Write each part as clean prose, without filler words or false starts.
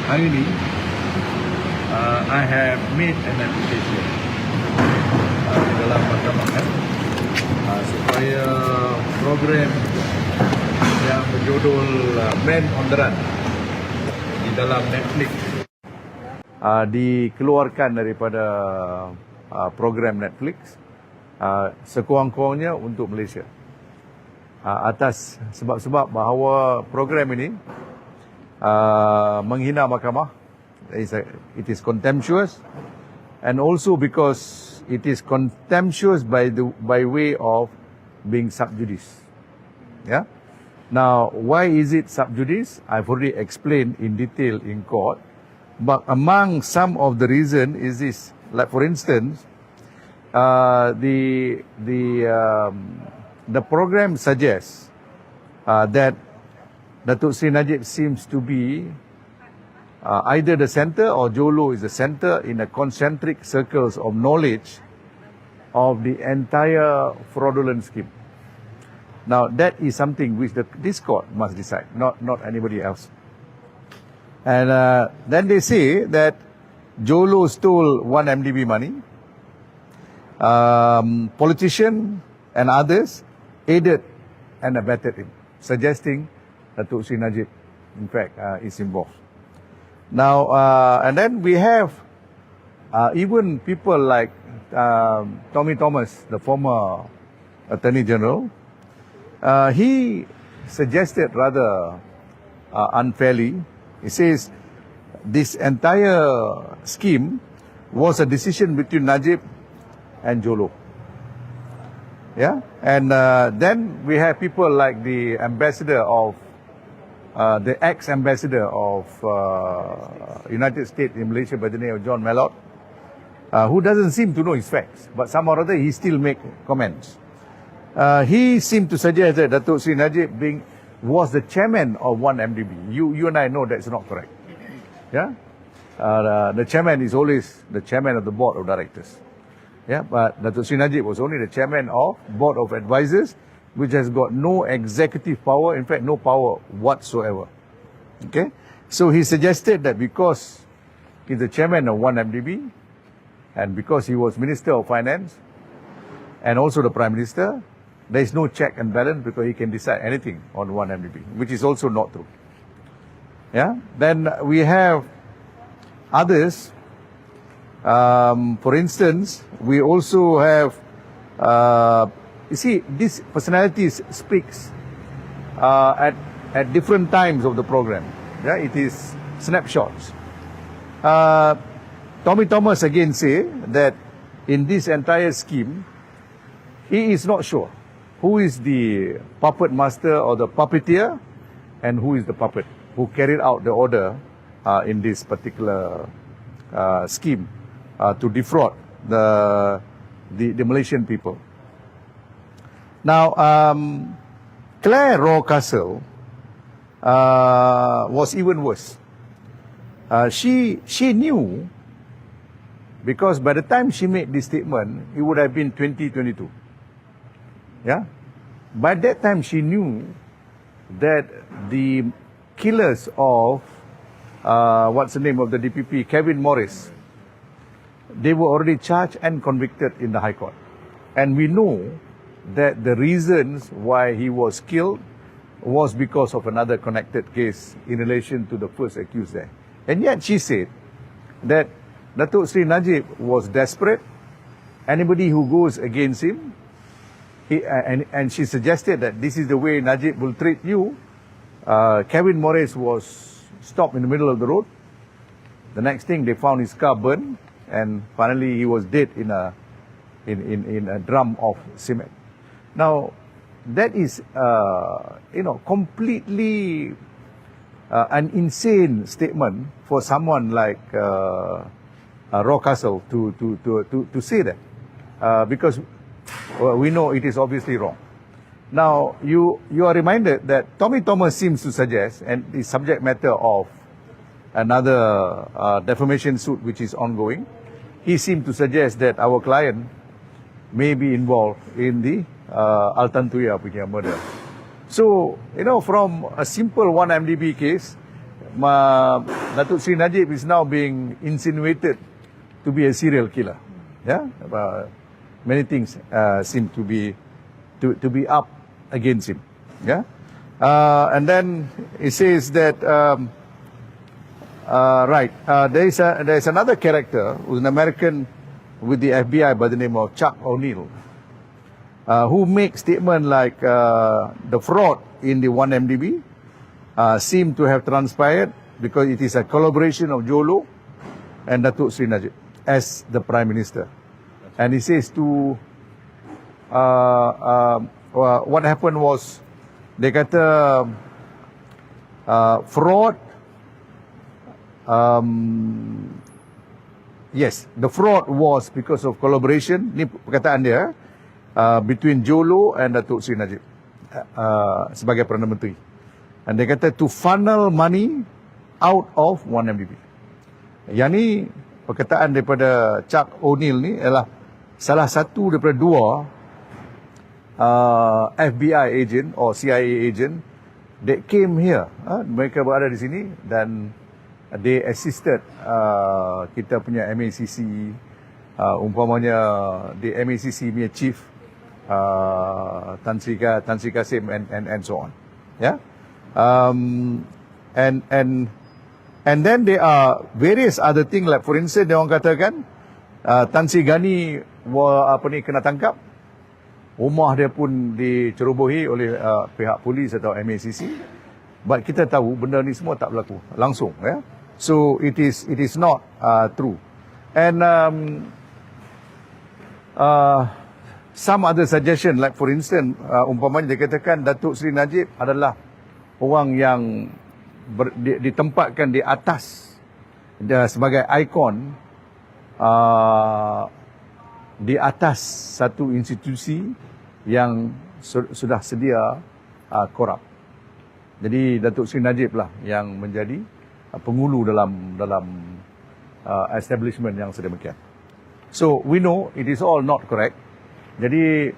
hari ini I have made an application di dalam mahkamah supaya program yang berjudul Man on the Run di dalam Netflix dikeluarkan daripada program Netflix sekurang-kurangnya untuk Malaysia, atas sebab-sebab bahawa program ini menghina mahkamah. It is contemptuous, and also because it is contemptuous by way of being sub judice. Yeah. Now, why is it sub judice? I've already explained in detail in court. But among some of the reason is this, like for instance, the program suggests that Datuk Seri Najib seems to be either the center or Jolo is the center in a concentric circles of knowledge of the entire fraudulent scheme. Now that is something which this court must decide, not anybody else. And then they say that Jolo stole 1 MDB money. Politician and others aided and abetted him, suggesting that Datuk Seri Najib, in fact, is involved. Now, and then we have even people like Tommy Thomas, the former Attorney General. He suggested rather unfairly. He says this entire scheme was a decision between Najib and Jolo. Yeah, and then we have people like the ambassador of, the ex-ambassador of United States in Malaysia by the name of John Mallott, who doesn't seem to know his facts, but somehow or other he still make comments. He seemed to suggest that Datuk Seri Najib was the chairman of 1 MDB. You and I know that's not correct. Yeah, the chairman is always the chairman of the board of directors. Yeah, but Datuk Seri Najib was only the chairman of board of advisors, which has got no executive power, in fact no power whatsoever. Okay, so he suggested that because he's the chairman of 1 MDB, and because he was Minister of Finance and also the Prime Minister, there is no check and balance because he can decide anything on 1 MDB, which is also not true. Yeah. Then we have others. For instance, we also have, you see, these personalities speaks at different times of the program. Yeah, it is snapshots. Tommy Thomas again say that in this entire scheme, he is not sure who is the puppet master or the puppeteer and who is the puppet who carried out the order in this particular scheme to defraud the Malaysian people. Now, Claire Rocastle was even worse. She knew, because by the time she made this statement, it would have been 2022. Yeah, by that time she knew that the killers of what's the name of the DPP, Kevin Morris, they were already charged and convicted in the High Court, and we know that the reasons why he was killed was because of another connected case in relation to the first accused there. And yet she said that Datuk Seri Najib was desperate. Anybody who goes against him, and she suggested that this is the way Najib will treat you. Kevin Morris was stopped in the middle of the road. The next thing, they found his car burned, and finally he was dead in a drum of cement. Now, that is, completely an insane statement for someone like Rocastle to say that, because we know it is obviously wrong. Now, you are reminded that Tommy Thomas seems to suggest, and the subject matter of another defamation suit which is ongoing, he seemed to suggest that our client may be involved in the Altantuya punya murder. So, from a simple 1 MDB case, Datuk Seri Najib is now being insinuated to be a serial killer. Yeah, many things seem to be up against him. Yeah, and then it says that there is another character who's an American with the FBI by the name of Chuck O'Neill, who makes statement like the fraud in the 1MDB seem to have transpired because it is a collaboration of Jolo and Datuk Seri Najib as the Prime Minister. And he says to what happened was, dia kata fraud, yes, the fraud was because of collaboration, ni perkataan dia, between Jolo and Datuk Seri Najib sebagai Perdana Menteri. And dia kata to funnel money out of 1MDB. Yang ni perkataan daripada Chuck O'Neill ni ialah salah satu daripada dua FBI agent or CIA agent that came here. Mereka berada di sini dan they assisted kita punya MACC, umpamanya the MACC punya chief Tan Sri Kasim and so on. Yeah. And then there are various other things, like for instance dia orang katakan Tan Sri Gani kena tangkap, rumah dia pun dicerobohi oleh pihak polis atau MACC, but kita tahu benda ni semua tak berlaku langsung, ya. So it is not true. And some other suggestion, like for instance umpamanya dia katakan Datuk Seri Najib adalah orang yang ditempatkan di atas sebagai ikon di atas satu institusi yang sudah sedia korup. Jadi Datuk Seri Najib lah yang menjadi pengulu dalam establishment yang sedemikian. So we know it is all not correct. Jadi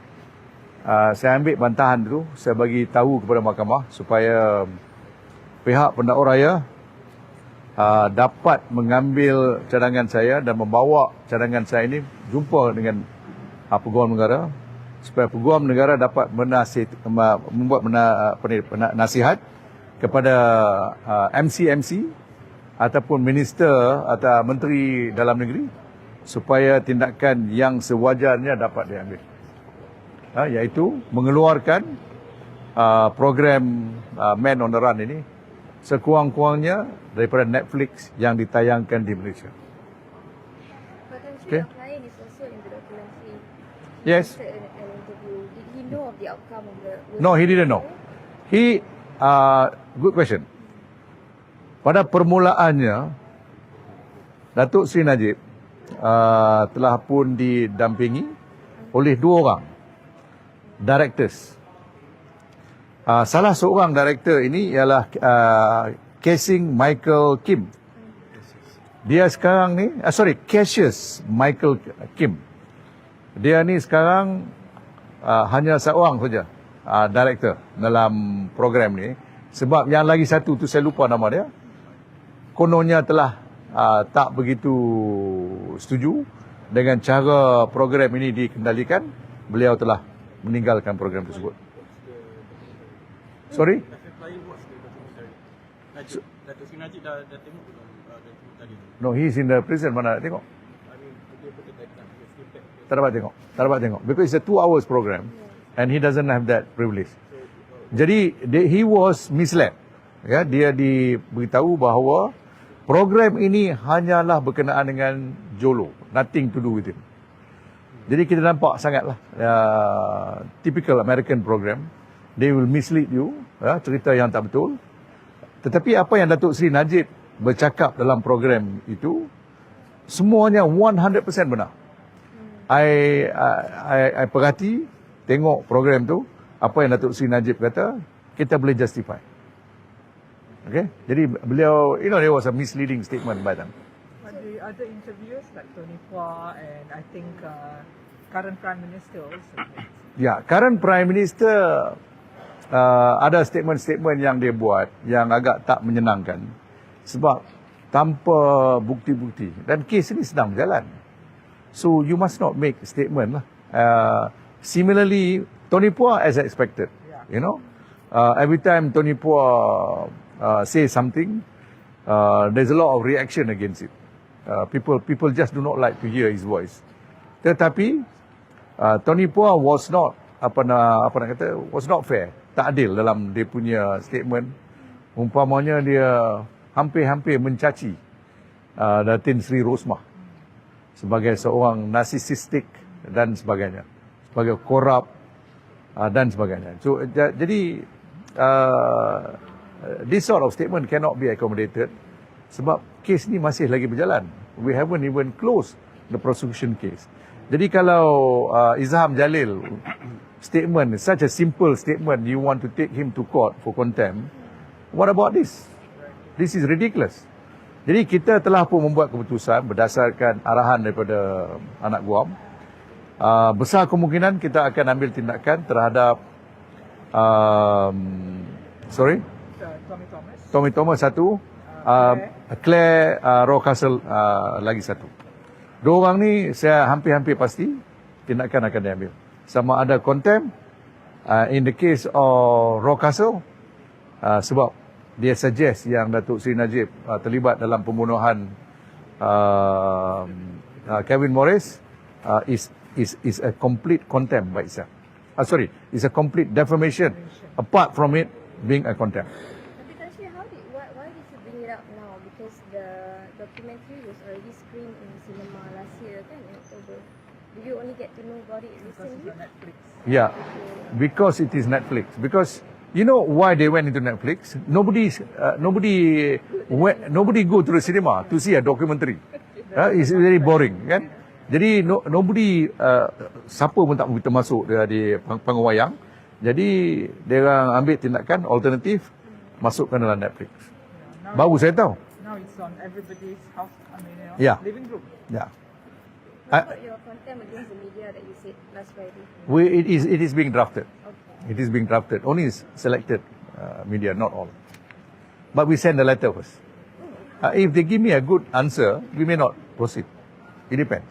saya ambil bantahan itu, saya bagi tahu kepada mahkamah supaya pihak pendakwa raya dapat mengambil cadangan saya dan membawa cadangan saya ini jumpa dengan Peguam Negara supaya Peguam Negara dapat membuat nasihat kepada MC ataupun minister atau menteri dalam negeri supaya tindakan yang sewajarnya dapat diambil, iaitu mengeluarkan program Man on the Run ini sekurang-kurangnya daripada Netflix yang ditayangkan di Malaysia. Okay. Client is also in the documentary. Yes. An interview. Did he know of the outcome of the? No, he didn't know. He, good question. Pada permulaannya, Datuk Seri Najib telah pun didampingi oleh dua orang directors. Salah seorang director ini ialah Casing Michael Kim. Dia sekarang ni, Cassius Michael Kim. Dia ni sekarang hanya seorang saja director dalam program ni. Sebab yang lagi satu tu saya lupa nama dia. Kononnya telah tak begitu setuju dengan cara program ini dikendalikan. Beliau telah meninggalkan program tersebut. Sorry? Datuk Seri Najib dah tengok belum tadi tu? No, he is in the prison. Mana nak tengok? Tak dapat tengok. Because it's a 2 hours program and he doesn't have that privilege. Jadi he was misled. Ya, dia diberitahu bahawa program ini hanyalah berkenaan dengan Jolo, nothing to do with him. Jadi kita nampak sangatlah typical American program. They will mislead you, cerita yang tak betul. Tetapi apa yang Datuk Seri Najib bercakap dalam program itu semuanya 100% benar. I perhati, tengok program tu, apa yang Datuk Seri Najib kata, kita boleh justify. Okay? Jadi beliau, there was a misleading statement by them. But the other interviewers like Tony Hua and I think current Prime Minister also. Ya, current Prime Minister ada statement-statement yang dia buat yang agak tak menyenangkan. Sebab tanpa bukti-bukti. Dan kes ini sedang berjalan. So you must not make statement lah. Similarly, Tony Pua as expected. You know, every time Tony Pua say something, there's a lot of reaction against it. People just do not like to hear his voice. Tetapi Tony Pua was not was not fair, tak adil dalam dia punya statement. Umpamanya dia hampir-hampir mencaci Datin Sri Rosmah sebagai seorang narsisistik dan sebagainya, sebagai korup dan sebagainya. So jadi this sort of statement cannot be accommodated sebab kes ni masih lagi berjalan. We haven't even closed the prosecution case. Jadi kalau Izham Jalil statement, such a simple statement, you want to take him to court for contempt, what about this? This is ridiculous. Jadi kita telah pun membuat keputusan berdasarkan arahan daripada anak guam. Besar kemungkinan kita akan ambil tindakan terhadap Tommy Thomas satu, Claire Rocastle lagi satu. Dua orang ni saya hampir-hampir pasti tindakan akan diambil. Sama ada contempt in the case of Rocastle sebab dia suggest yang Datuk Seri Najib terlibat dalam pembunuhan Kevin Morris is a complete contempt by itself. Is a complete defamation apart from it being a contempt. Tapi Tan Sri, why did you bring it up now? Because the documentary was already screened in cinema last year, kan, in October. Did you only get to know about it recently? Yeah, because it is Netflix. Because you know why they went into Netflix? Nobody go to the cinema to see a documentary. It's very boring, kan? Jadi nobody siapa pun tak begitu masuk di panggung wayang. Jadi dia orang ambil tindakan alternatif, masukkan dalam Netflix. Baru saya tahu. Now it's on everybody's house, Yeah. living room. Yeah. What about your contempt against the media that you said last Friday? It is being drafted. Okay. It is being drafted. Only selected media, not all. But we send the letter first. If they give me a good answer, we may not proceed. It depends.